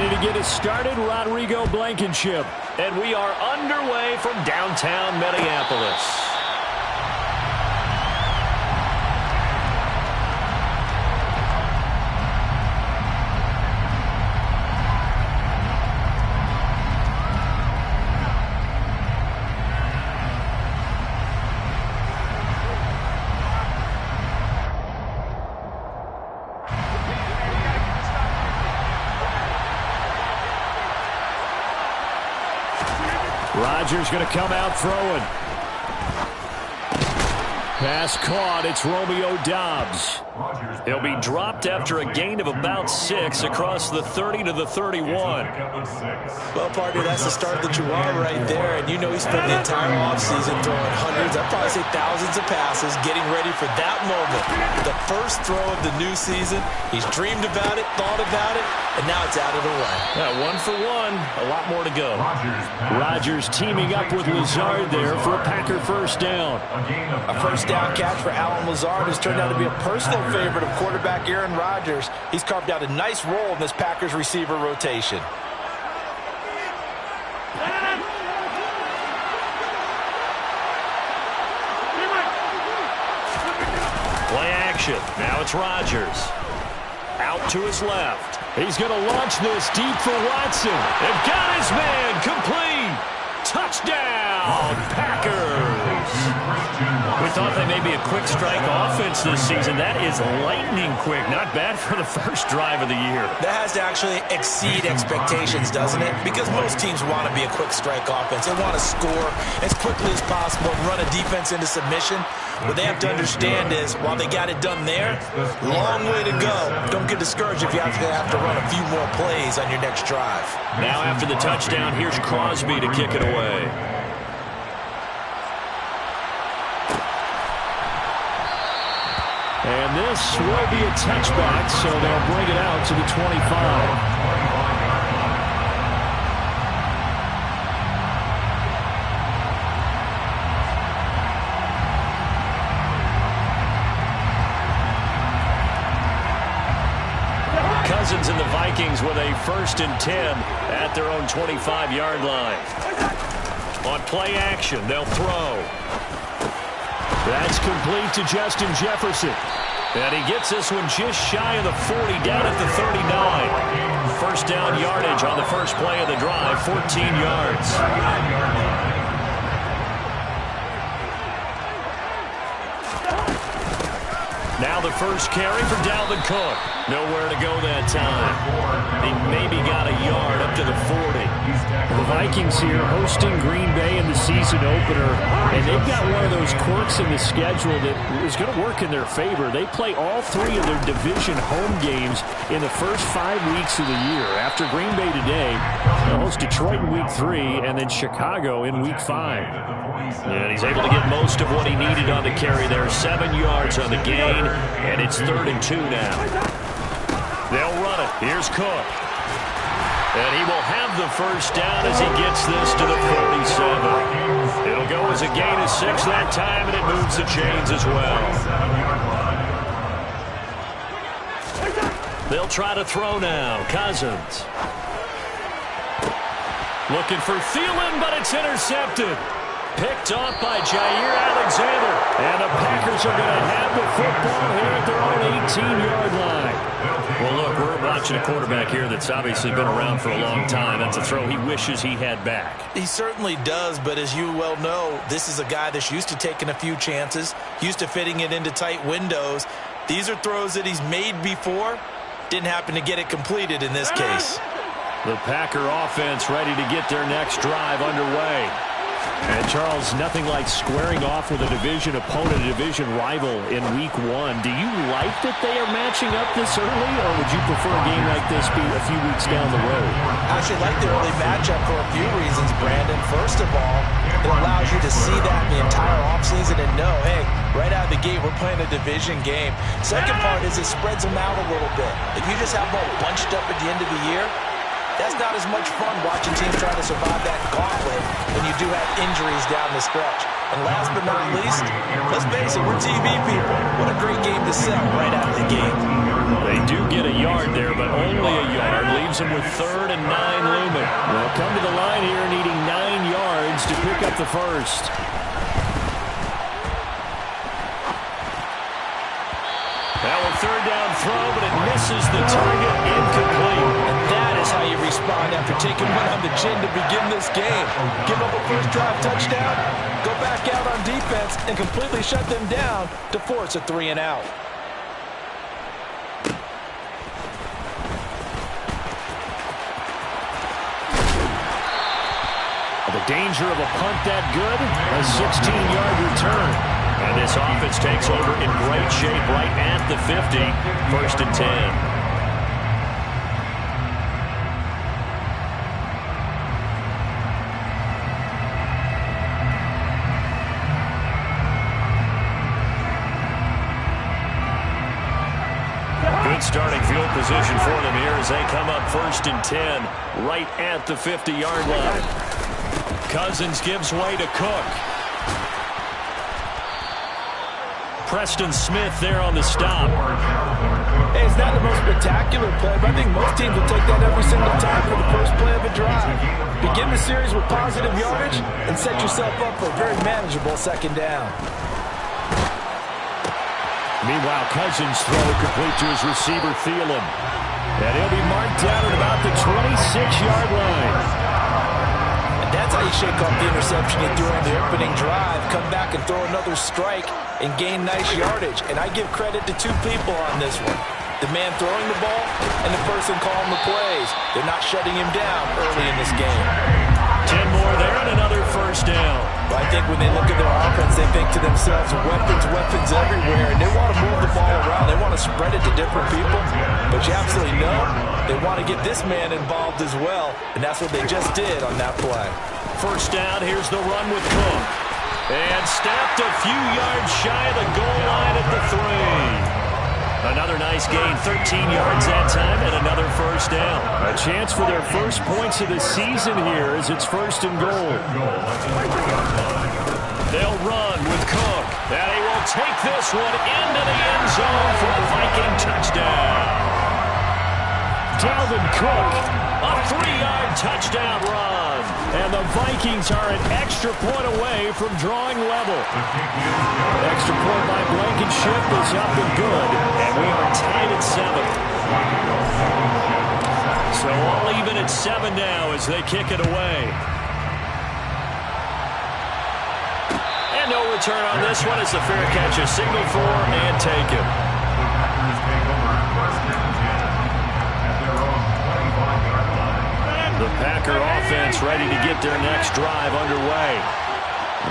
Ready to get us started, Rodrigo Blankenship. And we are underway from downtown Minneapolis. Rodgers going to come out throwing. Pass caught. It's Romeo Doubs. He'll be dropped after a gain of about 6 across the 30 to the 31. Well, partner, that's the start that you want right there. And you know he spent the entire offseason throwing hundreds, I'd probably say thousands of passes, getting ready for that moment. The first throw of the new season. He's dreamed about it, thought about it, and now it's out of the way. Yeah, 1 for 1. A lot more to go. Rodgers teaming up with Lazard there for a Packer first down. A first down catch for Allen Lazard has turned out to be a personal favorite of quarterback Aaron Rodgers. He's carved out a nice role in this Packers receiver rotation. Play action. Now it's Rodgers. Out to his left. He's going to launch this deep for Watson. They've got his man complete. Touchdown, Packers. We thought they may be a quick strike offense this season. That is lightning quick. Not bad for the first drive of the year. That has to actually exceed expectations, doesn't it? Because most teams want to be a quick strike offense. They want to score as quickly as possible and run a defense into submission. What they have to understand is, while they got it done there, long way to go. Don't get discouraged if you have to run a few more plays on your next drive. Now after the touchdown, here's Crosby to kick it away. And this will be a touchback, so they'll bring it out to the 25. Cousins and the Vikings with a 1st and 10 at their own 25-yard line. On play action, they'll throw. That's complete to Justin Jefferson. And he gets this one just shy of the 40, down at the 39. First down yardage on the first play of the drive, 14 yards. Now the first carry for Dalvin Cook. Nowhere to go that time. He maybe got a yard up to the 40. The Vikings here hosting Green Bay in the season opener, and they've got one of those quirks in the schedule that is going to work in their favor. They play all 3 of their division home games in the first 5 weeks of the year. After Green Bay today, they'll host Detroit in week 3 and then Chicago in week 5. And he's able to get most of what he needed on the carry there. 7 yards on the gain, and it's 3rd and 2 now. They'll run it. Here's Cook. And he will have the first down as he gets this to the 47. It'll go as a gain of 6 that time, and it moves the chains as well. They'll try to throw now. Cousins. Looking for Thielen, but it's intercepted. Picked off by Jair Alexander. And the Packers are going to have the football here at their own 18-yard line. Well, look, we're watching a quarterback here that's obviously been around for a long time. That's a throw he wishes he had back. He certainly does, but as you well know, this is a guy that's used to taking a few chances, used to fitting it into tight windows. These are throws that he's made before. Didn't happen to get it completed in this case. The Packer offense ready to get their next drive underway. And, Charles, nothing like squaring off with a division opponent, a division rival in week 1. Do you like that they are matching up this early, or would you prefer a game like this be a few weeks down the road? I actually like the early matchup for a few reasons, Brandon. First of all, it allows you to see that in the entire offseason and know, hey, right out of the gate, we're playing a division game. Second part is it spreads them out a little bit. If you just have them all bunched up at the end of the year, that's not as much fun watching teams try to survive that gauntlet when you do have injuries down the stretch. And last but not least, let's face it, we're TV people. What a great game to sell right out of the gate. They do get a yard there, but only a yard. Leaves them with 3rd and 9 looming. They'll come to the line here needing 9 yards to pick up the first. Now a 3rd down throw, but it misses the target, incomplete. And that is how you respond after taking one on the chin to begin this game. Give up a first drive touchdown, go back out on defense, and completely shut them down to force a 3 and out. The danger of a punt that good, a 16-yard return. And this offense takes over in great shape right at the 50. 1st and 10. Good starting field position for them here as they come up 1st and 10 right at the 50-yard line. Cousins gives way to Cook. Preston Smith there on the stop. Hey, it's not the most spectacular play, but I think most teams will take that every single time for the first play of a drive. Begin the series with positive yardage and set yourself up for a very manageable 2nd down. Meanwhile, Cousins' throw complete to his receiver, Thielen. And he'll be marked down at about the 26-yard line. That's how you shake off the interception he threw on the opening drive, come back and throw another strike and gain nice yardage. And I give credit to 2 people on this one. The man throwing the ball and the person calling the plays. They're not shutting him down early in this game. 10 more there and another 1st down. Well, I think when they look at their offense, they think to themselves, weapons, weapons everywhere. And they want to move the ball around. They want to spread it to different people. But you absolutely know they want to get this man involved as well. And that's what they just did on that play. 1st down, here's the run with Cook. And snapped a few yards shy of the goal line at the 3. Another nice gain, 13 yards that time, and another 1st down. A chance for their first points of the season here as it's 1st and goal. They'll run with Cook. And he will take this one into the end zone for a Viking touchdown. Dalvin Cook, a 3-yard touchdown run. And the Vikings are an extra point away from drawing level. Extra point by Blankenship is up and good. And we are tied at 7. So all even at 7 now as they kick it away. And no return on this one as the fair catch is signaled for and taken. The Packer offense ready to get their next drive underway.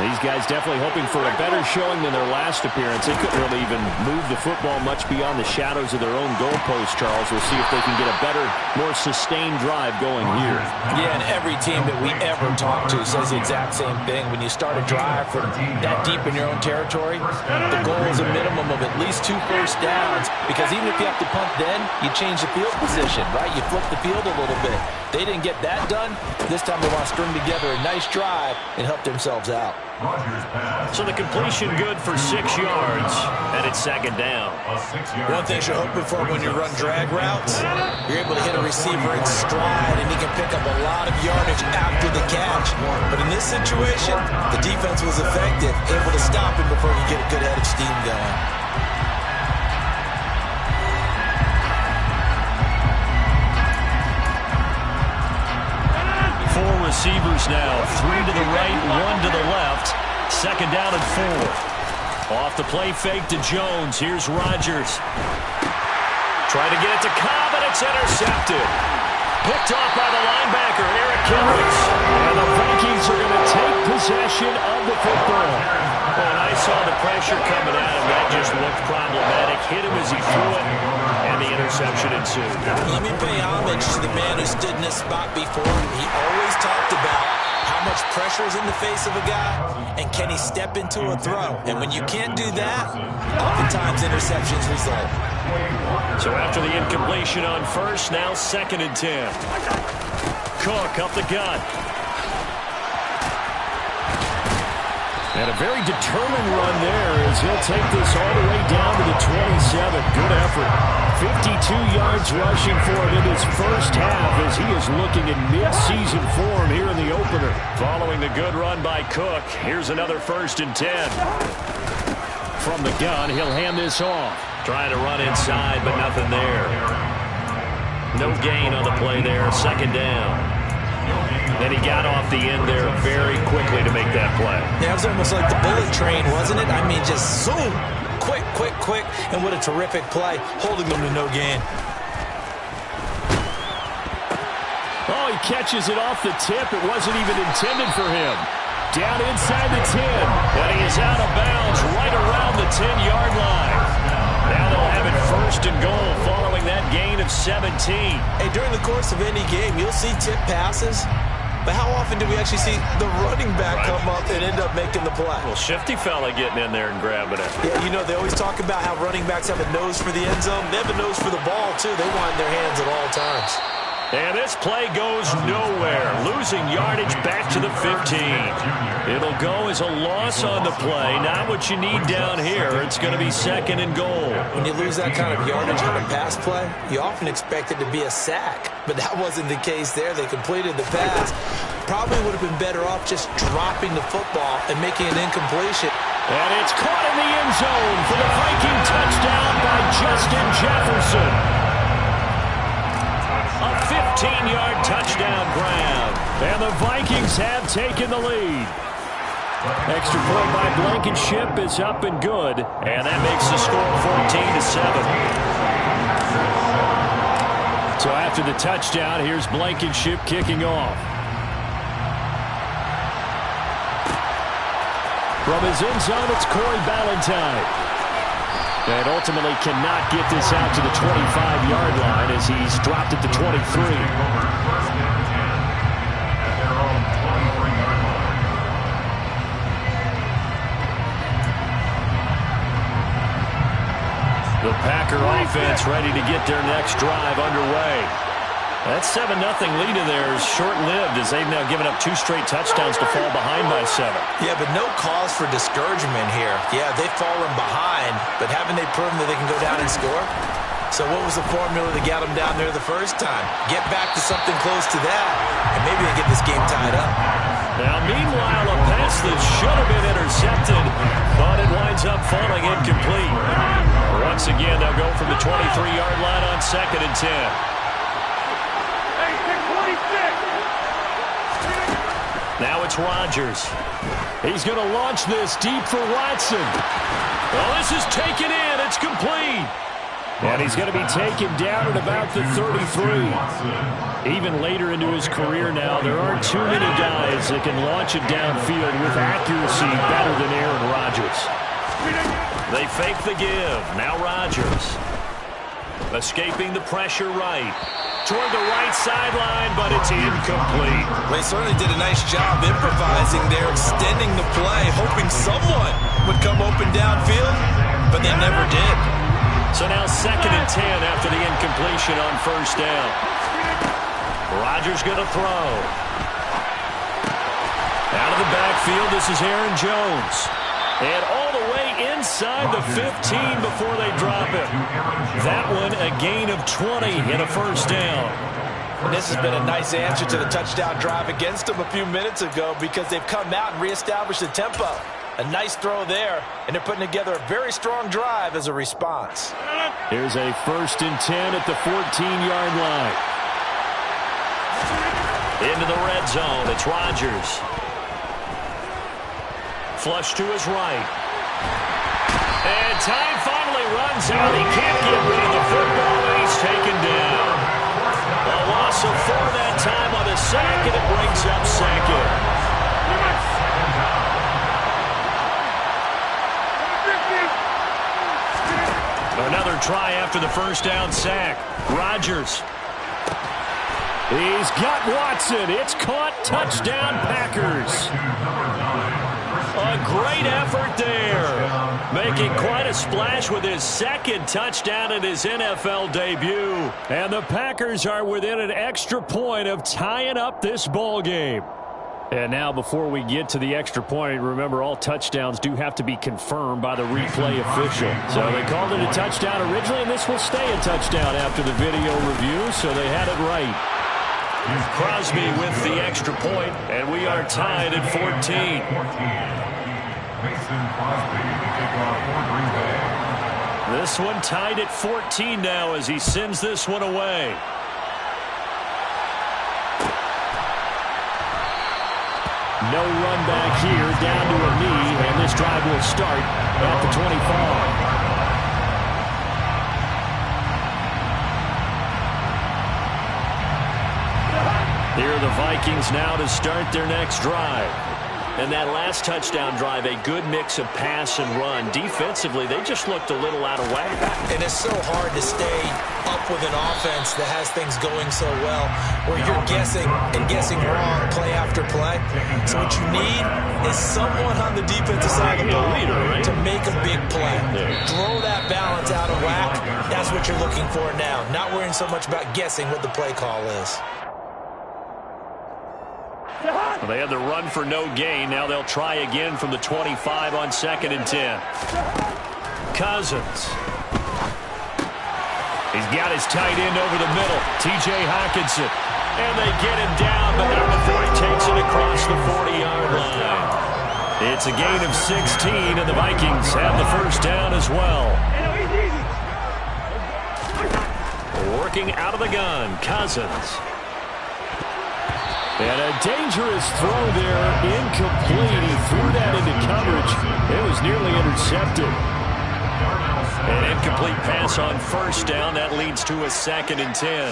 These guys definitely hoping for a better showing than their last appearance. They couldn't really even move the football much beyond the shadows of their own goalpost, Charles. We'll see if they can get a better, more sustained drive going here. Yeah, and every team that we ever talk to says the exact same thing. When you start a drive from that deep in your own territory, the goal is a minimum of at least 2 first downs, because even if you have to punt then, you change the field position, right? You flip the field a little bit. They didn't get that done. This time they want to string together a nice drive and help themselves out. So the completion good for 6 yards, and it's 2nd down. One thing you're hoping for when you run drag routes, you're able to hit a receiver in stride, and he can pick up a lot of yardage after the catch. But in this situation, the defense was effective, able to stop him before he could get a good head of steam going. Receivers now, 3 to the right, 1 to the left. 2nd down and 4. Off the play fake to Jones. Here's Rodgers. Trying to get it to Cobb, and it's intercepted. Picked off by the linebacker, Eric Kendricks. And the Vikings are going to take possession of the football. When I saw the pressure coming at him, that just looked problematic. Hit him as he threw it, and the interception ensued. Let me pay homage to the man who stood in this spot before him. He always talked about how much pressure is in the face of a guy, and can he step into a throw. And when you can't do that, oftentimes interceptions result. So after the incompletion on 1st, now 2nd and 10. Cook up the gut. And a very determined run there as he'll take this all the way down to the 27. Good effort. 52 yards rushing for him in his first half as he is looking in mid-season form here in the opener. Following the good run by Cook, here's another 1st and 10. From the gun, he'll hand this off. Trying to run inside, but nothing there. No gain on the play there. 2nd down. Then he got off the end there very quickly to make that play. Yeah, it was almost like the bullet train, wasn't it? I mean, just zoom. Quick, quick, quick. And what a terrific play, holding them to no gain. Oh, he catches it off the tip. It wasn't even intended for him. Down inside the 10. And he is out of bounds right around the 10-yard line. Now they'll have it 1st and goal following that gain of 17. Hey, during the course of any game, you'll see tip passes. But how often do we actually see the running back come up and end up making the play? Well, shifty fella getting in there and grabbing it. Yeah, you know, they always talk about how running backs have a nose for the end zone. They have a nose for the ball, too. They want it in their hands at all times. And this play goes nowhere. Losing yardage back to the 15. It'll go as a loss on the play. Not what you need down here. It's going to be 2nd and goal. When you lose that kind of yardage on a pass play, you often expect it to be a sack. But that wasn't the case there. They completed the pass. Probably would have been better off just dropping the football and making an incompletion. And it's caught in the end zone for the Viking touchdown by Justin Jefferson. A 15-yard touchdown grab. And the Vikings have taken the lead. Extra point by Blankenship is up and good. And that makes the score 14-7. So after the touchdown, here's Blankenship kicking off. From his end zone, it's Corey Ballantyne. And ultimately cannot get this out to the 25-yard line as he's dropped at the 23. The Packer offense ready to get their next drive underway. That 7-0 lead of theirs short-lived as they've now given up 2 straight touchdowns to fall behind by 7. Yeah, but no cause for discouragement here. Yeah, they've fallen behind, but haven't they proven that they can go down and score? So what was the formula that got them down there the first time? Get back to something close to that, and maybe they get this game tied up. Now, meanwhile, a pass that should have been intercepted, but it winds up falling incomplete. Once again, they'll go from the 23-yard line on 2nd and 10. Now it's Rodgers. He's going to launch this deep for Watson. Well, this is taken in. It's complete. And he's going to be taken down at about the 33. Even later into his career now, there aren't too many guys that can launch it downfield with accuracy better than Aaron Rodgers. They fake the give. Now Rodgers. Escaping the pressure right. Toward the right sideline, but it's incomplete. They certainly did a nice job improvising there, extending the play, hoping someone would come open downfield, but they never did. So now 2nd and 10 after the incompletion on 1st down. Rodgers going to throw. Out of the backfield, this is Aaron Jones. And all the way inside the 15 before they drop it. That one a gain of 20 and a 1st down. And this has been a nice answer to the touchdown drive against them a few minutes ago because they've come out and reestablished the tempo. A nice throw there, and they're putting together a very strong drive as a response. Here's a 1st and 10 at the 14-yard line. Into the red zone, it's Rodgers. Flush to his right. And time finally runs out. He can't get rid of the football, and he's taken down. A loss of 4 that time on the sack, and it brings up 2nd. Another try after the 1st down sack. Rodgers. He's got Watson. It's caught. Touchdown, Packers. A great effort there. Making quite a splash with his 2nd touchdown in his NFL debut. And the Packers are within an extra point of tying up this ball game. And now before we get to the extra point, remember all touchdowns do have to be confirmed by the replay official. So they called it a touchdown originally, and this will stay a touchdown after the video review, so they had it right. Crosby with the extra point, and we are tied at 14. This one tied at 14 now as he sends this one away. No run back here, down to a knee, and this drive will start at the 25. Here are the Vikings now to start their next drive. And that last touchdown drive, a good mix of pass and run. Defensively, they just looked a little out of whack. And it's so hard to stay up with an offense that has things going so well, where you're guessing and guessing wrong play after play. So what you need is someone on the defensive side of the ball to make a big play. Throw that balance out of whack. That's what you're looking for now. Not worrying so much about guessing what the play call is. Well, they had the run for no gain. Now they'll try again from the 25 on 2nd and 10. Cousins. He's got his tight end over the middle, T.J. Hockenson. And they get him down, but not before he takes it across the 40-yard line. It's a gain of 16, and the Vikings have the first down as well. Working out of the gun, Cousins. And a dangerous throw there, incomplete. He threw that into coverage. It was nearly intercepted. An incomplete pass on first down. That leads to a 2nd and 10.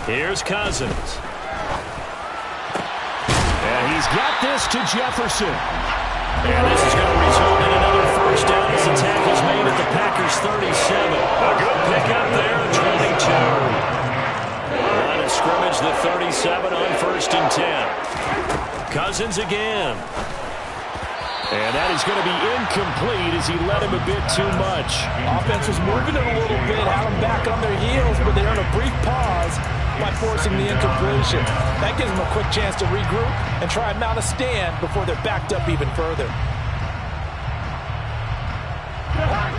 Here's Cousins. And he's got this to Jefferson. And this is going to result in another first down as the tackle's made at the Packers' 37. A good pickup there, 22. Line of scrimmage, the 37 on 1st and 10. Cousins again. And that is going to be incomplete as he led him a bit too much. Offense was moving it a little bit, had them back on their heels, but they earned a brief pause by forcing the incompletion. That gives them a quick chance to regroup and try and mount a stand before they're backed up even further.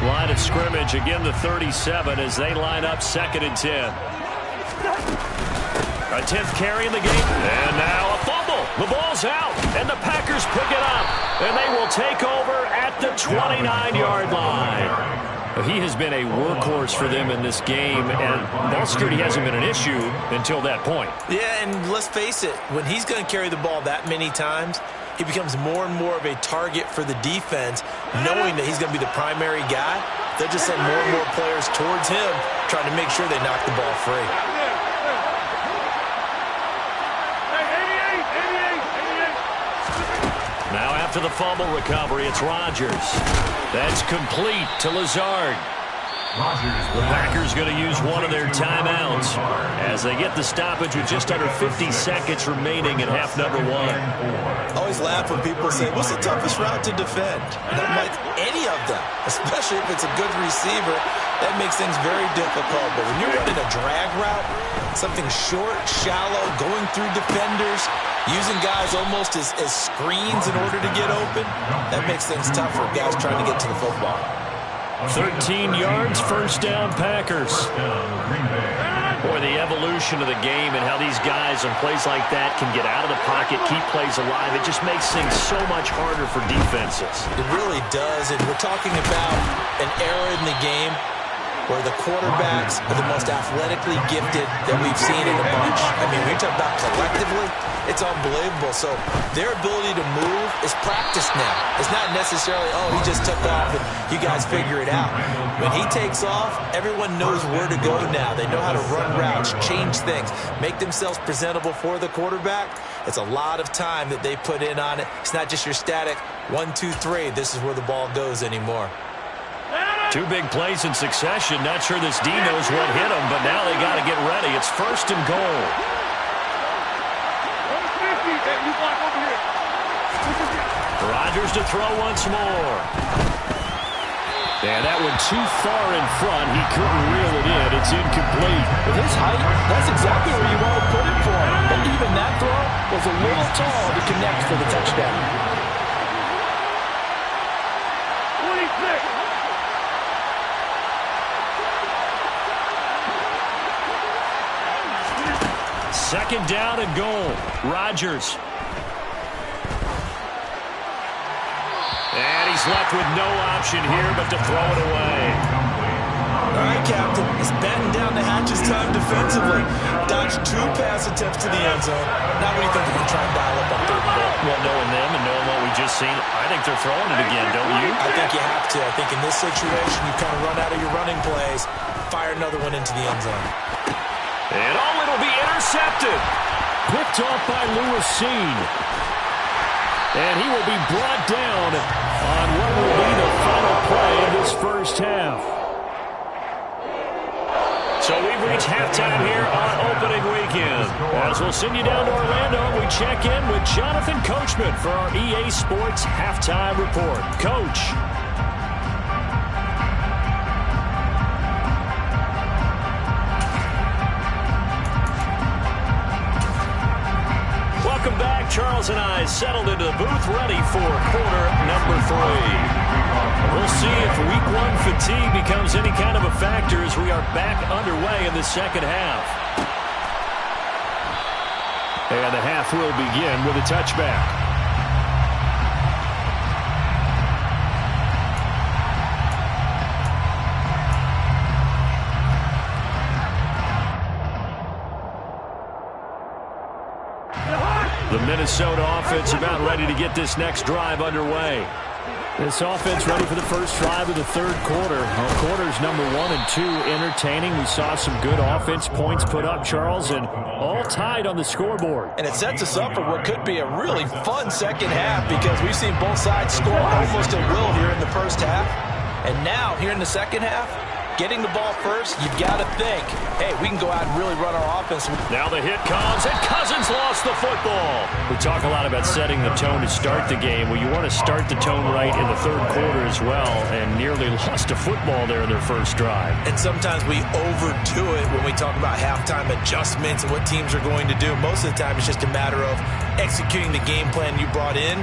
Line of scrimmage, again the 37 as they line up 2nd and 10. A 10th carry in the game. And now a fumble. The ball's out. And the Packers pick it up. And they will take over at the 29-yard line. He has been a workhorse for them in this game, and ball security hasn't been an issue until that point. Yeah, and let's face it, when he's going to carry the ball that many times, he becomes more and more of a target for the defense, knowing that he's going to be the primary guy. They'll just send more and more players towards him, trying to make sure they knock the ball free. Now after the fumble recovery, it's Rodgers. That's complete to Lazard. The Packers going to use one of their timeouts as they get the stoppage with just under 50 seconds remaining in half number 1. I always laugh when people say, what's the toughest route to defend? And I'm like, any of them, especially if it's a good receiver. That makes things very difficult. But when you're running a drag route, something short, shallow, going through defenders, using guys almost as screens in order to get open, that makes things tough for guys trying to get to the football. 13 yards, first down, Packers. Boy, the evolution of the game and how these guys on plays like that can get out of the pocket, keep plays alive, it just makes things so much harder for defenses. It really does, and we're talking about an era in the game where the quarterbacks are the most athletically gifted that we've seen in a bunch. I mean, we're talking about collectively, it's unbelievable. So their ability to move is practiced now. It's not necessarily, oh, he just took off and you guys figure it out. When he takes off, everyone knows where to go now. They know how to run routes, change things, make themselves presentable for the quarterback. It's a lot of time that they put in on it. It's not just your static 1, 2, 3, this is where the ball goes anymore. Two big plays in succession. Not sure this D knows what hit him, but now they got to get ready. It's 1st and goal. Rodgers to throw once more. And that one too far in front. He couldn't reel it in. It's incomplete. With his height, that's exactly where you want to put it for him. But even that throw was a little tall to connect for the touchdown. 26. Second down and goal. Rodgers. And he's left with no option here but to throw it away. All right, Captain. It's batten down the hatches time defensively. Dodged 2 pass attempts to the end zone. Now what do you think they're going to try and dial up on third and goal? Well, knowing them and knowing what we just seen, I think they're throwing it again, don't you? I think you have to. I think in this situation, you kind of run out of your running plays, fire another one into the end zone. And it'll be intercepted. Picked off by Lewisine. And he will be brought down on what will be the final play of this first half. So we've reached halftime here on opening weekend. As we'll send you down to Orlando, we check in with Jonathan Coachman for our EA Sports Halftime Report. Coach. Welcome back. Charles and I settled into the booth ready for quarter number 3. We'll see if week 1 fatigue becomes any kind of a factor as we are back underway in the second half. And the half will begin with a touchback. The Minnesota offense about ready to get this next drive underway. This offense ready for the first drive of the third quarter. Quarters number 1 and 2 entertaining. We saw some good offense points put up, Charles, and all tied on the scoreboard. And it sets us up for what could be a really fun second half because we've seen both sides score almost at will here in the first half. And now, here in the second half, getting the ball first, you've got to think, hey, we can go out and really run our offense. Now the hit comes, and Cousins lost the football. We talk a lot about setting the tone to start the game. Well, you want to start the tone right in the third quarter as well, and nearly lost a football there in their first drive. And sometimes we overdo it when we talk about halftime adjustments and what teams are going to do. Most of the time, it's just a matter of executing the game plan you brought in.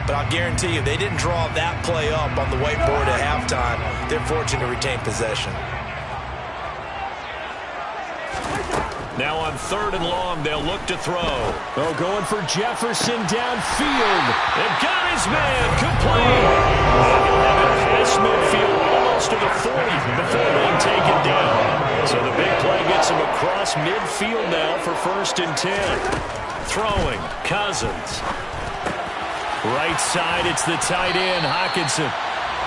But I'll guarantee you, they didn't draw that play up on the whiteboard at halftime. They're fortunate to retain possession. Now on third and long, they'll look to throw. Oh, going for Jefferson downfield. They've got his man complete. He'll have it past midfield almost to the 40 before being taken down. So the big play gets him across midfield now for 1st and 10. Throwing, Cousins. Right side, it's the tight end, Hockenson.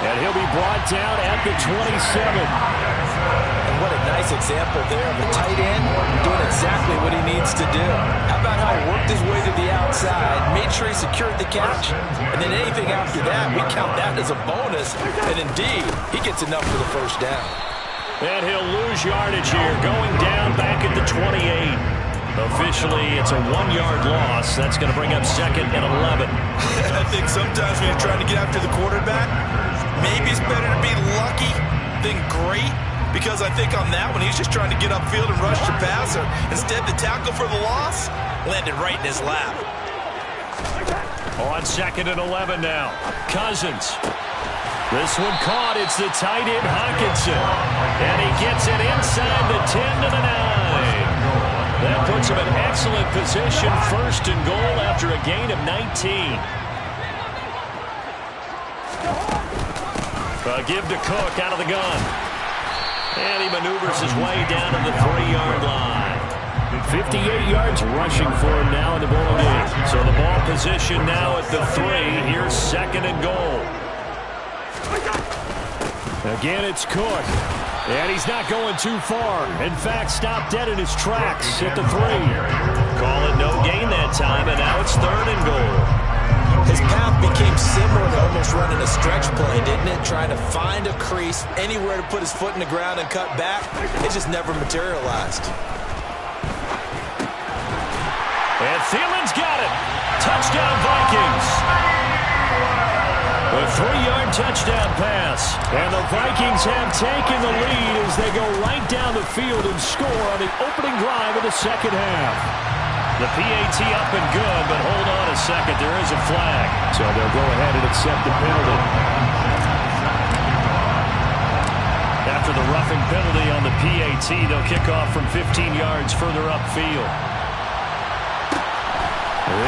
And he'll be brought down at the 27. And what a nice example there of a tight end doing exactly what he needs to do. How about how he worked his way to the outside, made sure he secured the catch, and then anything after that, we count that as a bonus. And indeed, he gets enough for the first down. And he'll lose yardage here, going down back at the 28. Officially, it's a 1-yard loss. That's going to bring up 2nd and 11. I think sometimes when you're trying to get after the quarterback, maybe it's better to be lucky than great. Because I think on that one, he's just trying to get upfield and rush the passer. Instead, the tackle for the loss landed right in his lap. On 2nd and 11 now. Cousins. This one caught. It's the tight end, Hockenson. And he gets it inside the 10 to the 9. That puts him in excellent position, 1st and goal after a gain of 19. A give to Cook out of the gun. And he maneuvers his way down to the 3-yard line. 58 yards rushing for him now in the ball game. So the ball position now at the 3. Here's 2nd and goal. Again, it's Cook. And he's not going too far. In fact, stopped dead in his tracks at the 3. Call it no gain that time, and now it's 3rd and goal. His path became similar to almost running a stretch play, didn't it? Trying to find a crease, anywhere to put his foot in the ground and cut back. It just never materialized. And Thielen's got it. Touchdown, Vikings. A 3-yard touchdown pass. And the Vikings have taken the lead as they go right down the field and score on the opening drive of the second half. The PAT up and good, but hold on a second. There is a flag. So they'll go ahead and accept the penalty. After the roughing penalty on the PAT, they'll kick off from 15 yards further upfield.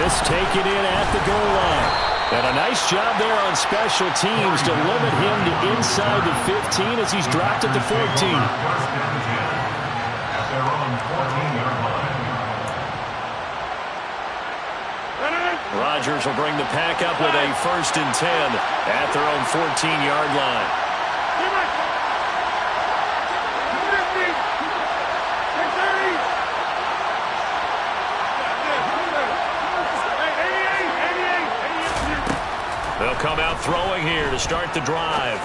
This taken in at the goal line. And a nice job there on special teams to limit him to inside the 15 as he's dropped at the 14. Rodgers will bring the pack up with a 1st and 10 at their own 14-yard line. They'll come out throwing here to start the drive.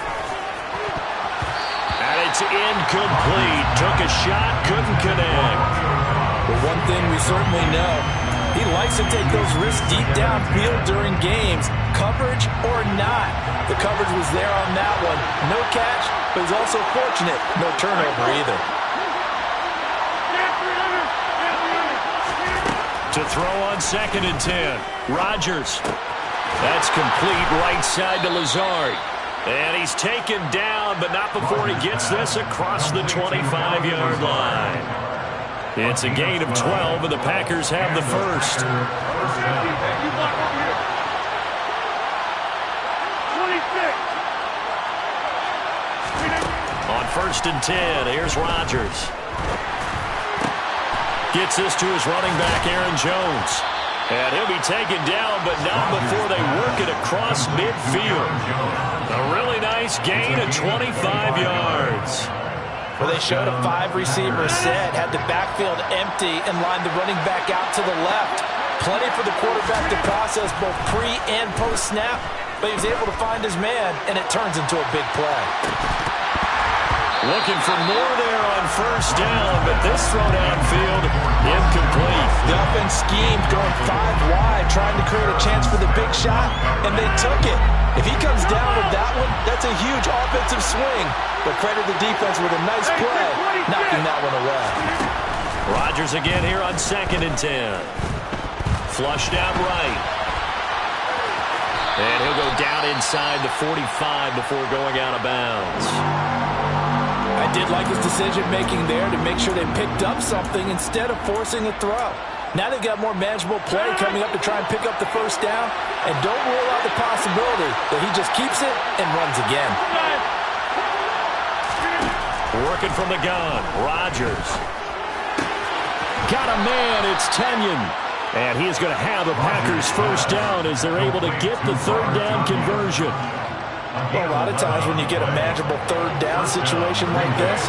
And it's incomplete. Took a shot, couldn't connect. Well, one thing we certainly know, he likes to take those risks deep downfield during games, coverage or not. The coverage was there on that one. No catch, but he's also fortunate. No turnover either. To throw on 2nd and 10. Rodgers. That's complete right side to Lazard. And he's taken down, but not before he gets this across the 25-yard line. It's a gain of 12, and the Packers have the first. On 1st and 10, here's Rodgers. Gets this to his running back, Aaron Jones. And he'll be taken down, but not before they work it across midfield. A really nice gain of 25 yards. Well, they showed a 5-receiver set, had the backfield empty, and lined the running back out to the left. Plenty for the quarterback to process both pre- and post-snap, but he was able to find his man, and it turns into a big play. Looking for more there on 1st down, but this throw downfield, incomplete. The offense schemed, going 5 wide, trying to create a chance for the big shot, and they took it. If he comes down with that one, that's a huge offensive swing. But credit the defense with a nice play, knocking that one away. Rodgers again here on 2nd and 10. Flushed out right. And he'll go down inside the 45 before going out of bounds. I did like his decision-making there to make sure they picked up something instead of forcing a throw. Now they've got more manageable play coming up to try and pick up the 1st down, and don't rule out the possibility that he just keeps it and runs again. Working from the gun, Rodgers. Got a man, it's Tenyon. And he is going to have the Packers 1st down as they're able to get the 3rd down conversion. Well, a lot of times when you get a manageable 3rd down situation like this,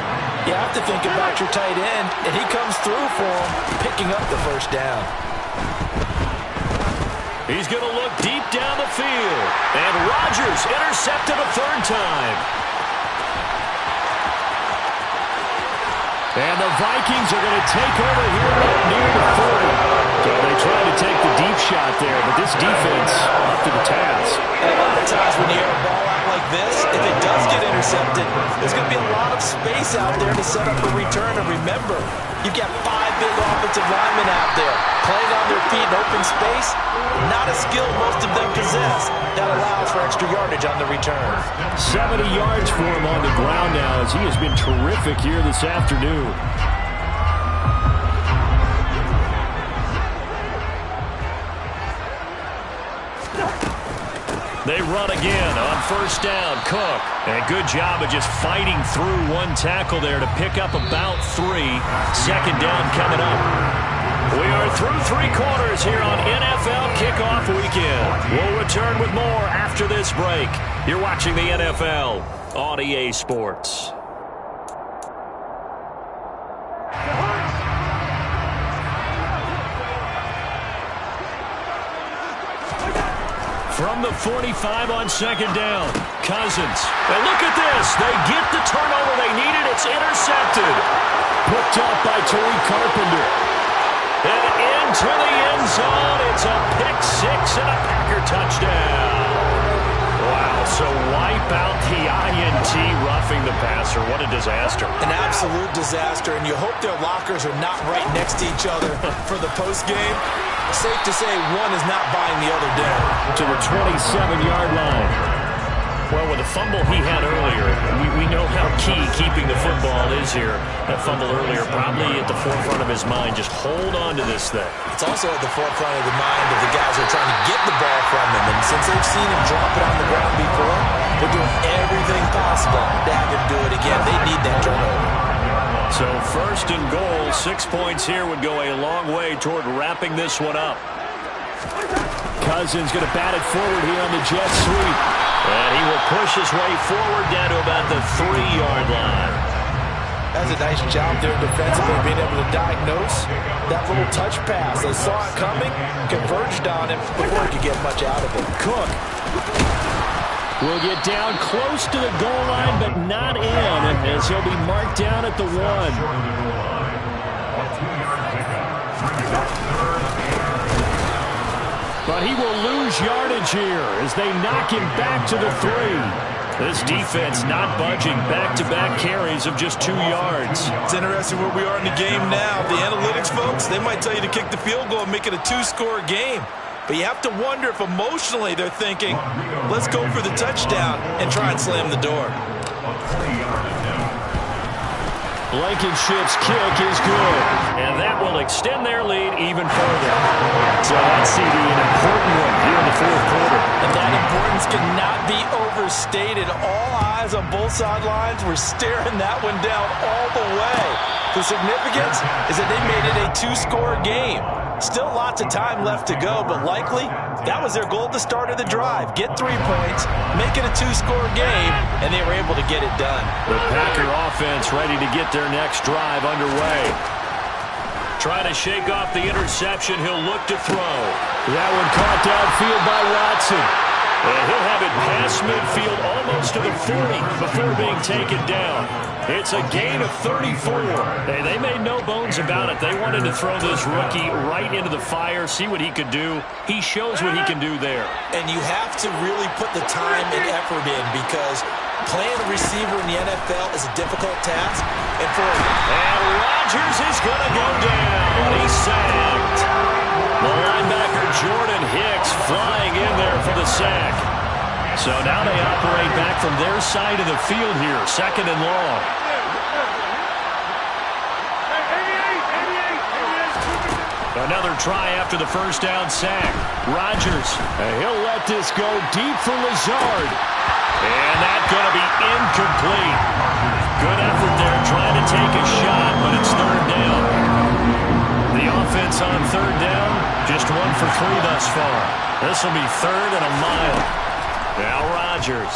you have to think about your tight end, and he comes through for him, picking up the 1st down. He's going to look deep down the field. And Rodgers intercepted a 3rd time. And the Vikings are going to take over here up near the 40. So they tried to take the deep shot there, but this defense up to the task. And a lot of times when you air a ball out like this, if it does get intercepted, there's going to be a lot of space out there to set up a return. And remember, you've got 5 big offensive linemen out there playing on their feet in open space. Not a skill most of them possess. That allows for extra yardage on the return. 70 yards for him on the ground now as he has been terrific here this afternoon. They run again on 1st down. Cook. And a good job of just fighting through one tackle there to pick up about 3. 2nd down coming up. We are through 3 quarters here on NFL Kickoff Weekend. We'll return with more after this break. You're watching the NFL on EA Sports. From the 45 on 2nd down, Cousins. And look at this. They get the turnover they needed. It's intercepted. Picked up by Tariq Carpenter. And into the end zone. It's a pick 6 and a Packer touchdown. Wow, so wiped about the INT roughing the passer? What a disaster. An absolute disaster, and you hope their lockers are not right next to each other for the postgame. Safe to say one is not buying the other dinner. To the 27-yard line. Well, with the fumble he had earlier, we know how key keeping the football is here. That fumble earlier probably at the forefront of his mind. Just hold on to this thing. It's also at the forefront of the mind of the guys who are trying to get the ball from him. And since they've seen him drop it on the ground before, they're doing everything possible to have him do it again. They need that turnover. So first and goal, 6 points here would go a long way toward wrapping this one up. Cousins going to bat it forward here on the jet sweep. And he will push his way forward down to about the 3-yard line. That's a nice job there defensively, being able to diagnose that little touch pass. They saw it coming, converged on him before he could get much out of it. Cook will get down close to the goal line, but not in, as he'll be marked down at the 1. But he will lose yardage here as they knock him back to the 3. This defense not budging. Back-to-back carries of just 2 yards. It's interesting where we are in the game now. The analytics folks, they might tell you to kick the field goal and make it a 2-score game. But you have to wonder if emotionally they're thinking, let's go for the touchdown and try and slam the door. Blankenship's kick is good. And that will extend their lead even further. So that's CD, an important one here in the fourth quarter. And that importance cannot be overstated. All eyes on both sidelines were staring that one down all the way. The significance is that they made it a 2-score game. Still lots of time left to go, but likely that was their goal at the start of the drive. Get 3 points, make it a 2-score game, and they were able to get it done. The Packer offense ready to get their next drive underway. Trying to shake off the interception, he'll look to throw. That one caught downfield by Watson. And he'll have it past midfield almost to the 40 before being taken down. It's a gain of 34. Hey, they made no bones about it. They wanted to throw this rookie right into the fire, see what he could do. He shows what he can do there. And you have to really put the time and effort in because playing a receiver in the NFL is a difficult task. And Rodgers is going to go down. He's sacked. The linebacker Jordan Hicks flying in there for the sack. So now they operate back from their side of the field here, 2nd and long. Another try after the first down sack. Rodgers, he'll let this go deep for Lazard. And that's going to be incomplete. Good effort there trying to take a shot, but it's 3rd down. The offense on 3rd down, just 1 for 3 thus far. This will be 3rd and a mile. Now Rodgers.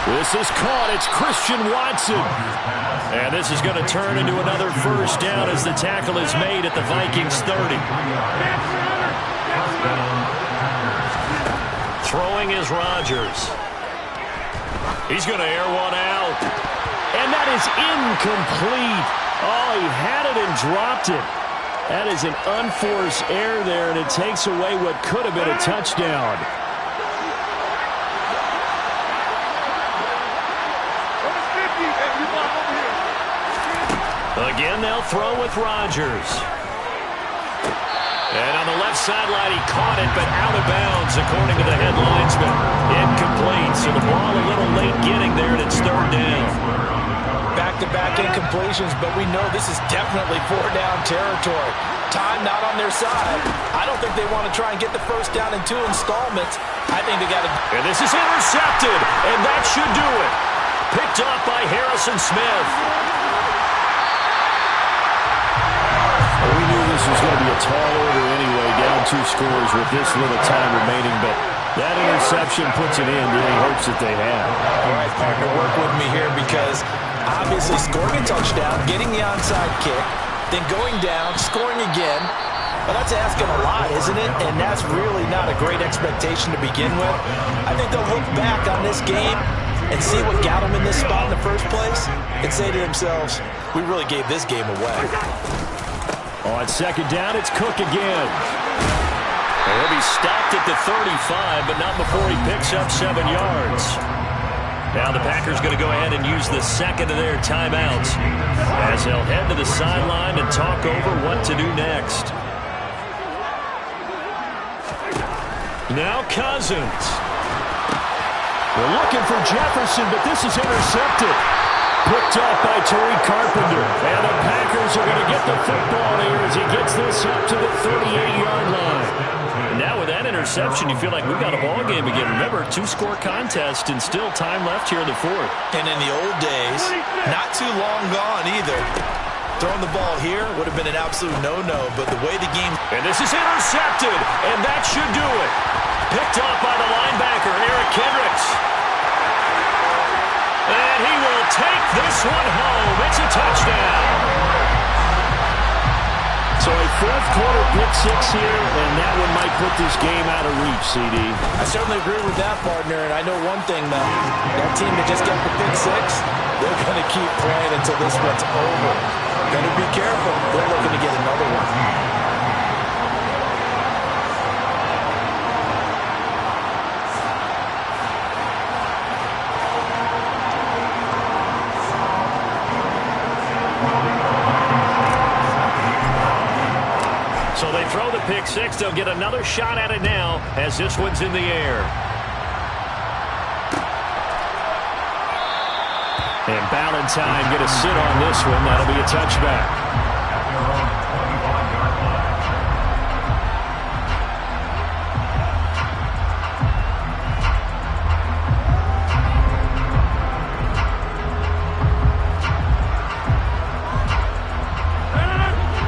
This is caught. It's Christian Watson. And this is going to turn into another first down as the tackle is made at the Vikings 30. Throwing is Rodgers. He's going to air one out. And that is incomplete. Oh, he had it and dropped it. That is an unforced error there, and it takes away what could have been a touchdown. Again, they'll throw with Rodgers. And on the left sideline, he caught it, but out of bounds, according to the head linesman. Incomplete, so the ball a little late getting there, and it's 3rd down. Back-to-back incompletions, but we know this is definitely 4-down territory. Time not on their side. I don't think they want to try and get the first down in 2 installments. I think they got to... And this is intercepted, and that should do it. Picked up by Harrison Smith. We knew this was going to be a tall order anyway, down 2 scores with this little time remaining, but that interception puts it in the only hopes that they have. All right, partner, work with me here because obviously scoring a touchdown, getting the onside kick, then going down, scoring again. Well, that's asking a lot, isn't it? And that's really not a great expectation to begin with. I think they'll look back on this game and see what got them in this spot in the first place and say to themselves, we really gave this game away. On 2nd down, it's Cook again. And he'll be stopped at the 35, but not before he picks up 7 yards. Now the Packers going to go ahead and use the second of their timeouts as they'll head to the sideline and talk over what to do next. Now Cousins. They're looking for Jefferson, but this is intercepted. Picked up by Tariq Carpenter. And the Packers are going to get the football here as he gets this up to the 38-yard line. And now with that interception, you feel like we've got a ball game again. Remember, 2-score contest and still time left here in the fourth. And in the old days, not too long gone either. Throwing the ball here would have been an absolute no-no, but the way the game... And this is intercepted, and that should do it. Picked off by the linebacker, Eric Kendricks. And he will take this one home. It's a touchdown. So a fourth-quarter pick-six here, and that one might put this game out of reach, CD. I certainly agree with that, partner, and I know one thing, though. That team that just got the pick-six, they're going to keep playing until this one's over. Better be careful. They're looking to get another one. So they throw the pick six. They'll get another shot at it now as this one's in the air. And Ballantyne going to sit on this one. That'll be a touchback.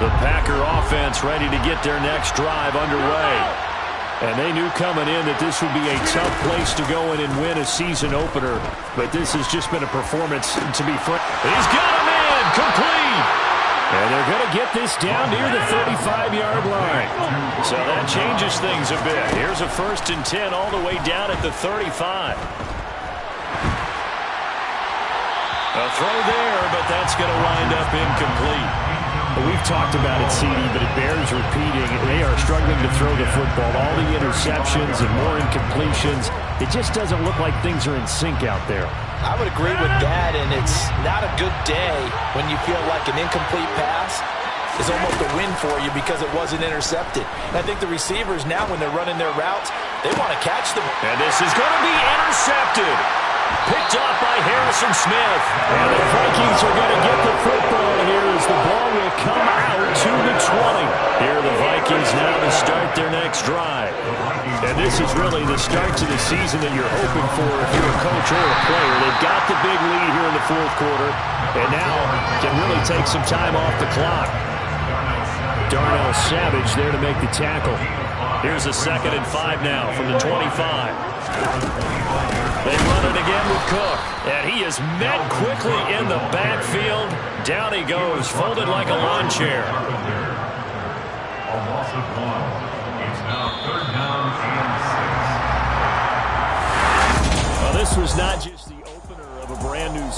The Packer offense ready to get their next drive underway. And they knew coming in that this would be a tough place to go in and win a season opener. But this has just been a performance, to be frank. He's got a man, complete. And they're going to get this down near the 35-yard line. So that changes things a bit. Here's a 1st and 10 all the way down at the 35. A throw there, but that's going to wind up incomplete. We've talked about it, CD, but it bears repeating. They are struggling to throw the football. All the interceptions and more incompletions. It just doesn't look like things are in sync out there. I would agree with that, and it's not a good day when you feel like an incomplete pass is almost a win for you because it wasn't intercepted. And I think the receivers now, when they're running their routes, they want to catch them. And this is going to be intercepted. Picked off by Harrison Smith. And the Vikings are going to get the football here as the ball will come out to the 20. Here are the Vikings now to start their next drive. And this is really the start to the season that you're hoping for if you're a coach or a player. They've got the big lead here in the fourth quarter, and now can really take some time off the clock. Darnell Savage there to make the tackle. Here's a 2nd and 5 now from the 25. They run it again with Cook, and he is met quickly in the backfield. Down he goes, folded like a lawn chair. A loss of 1. It's now 3rd down and 6. Well, this was not just the opener of a brand new season.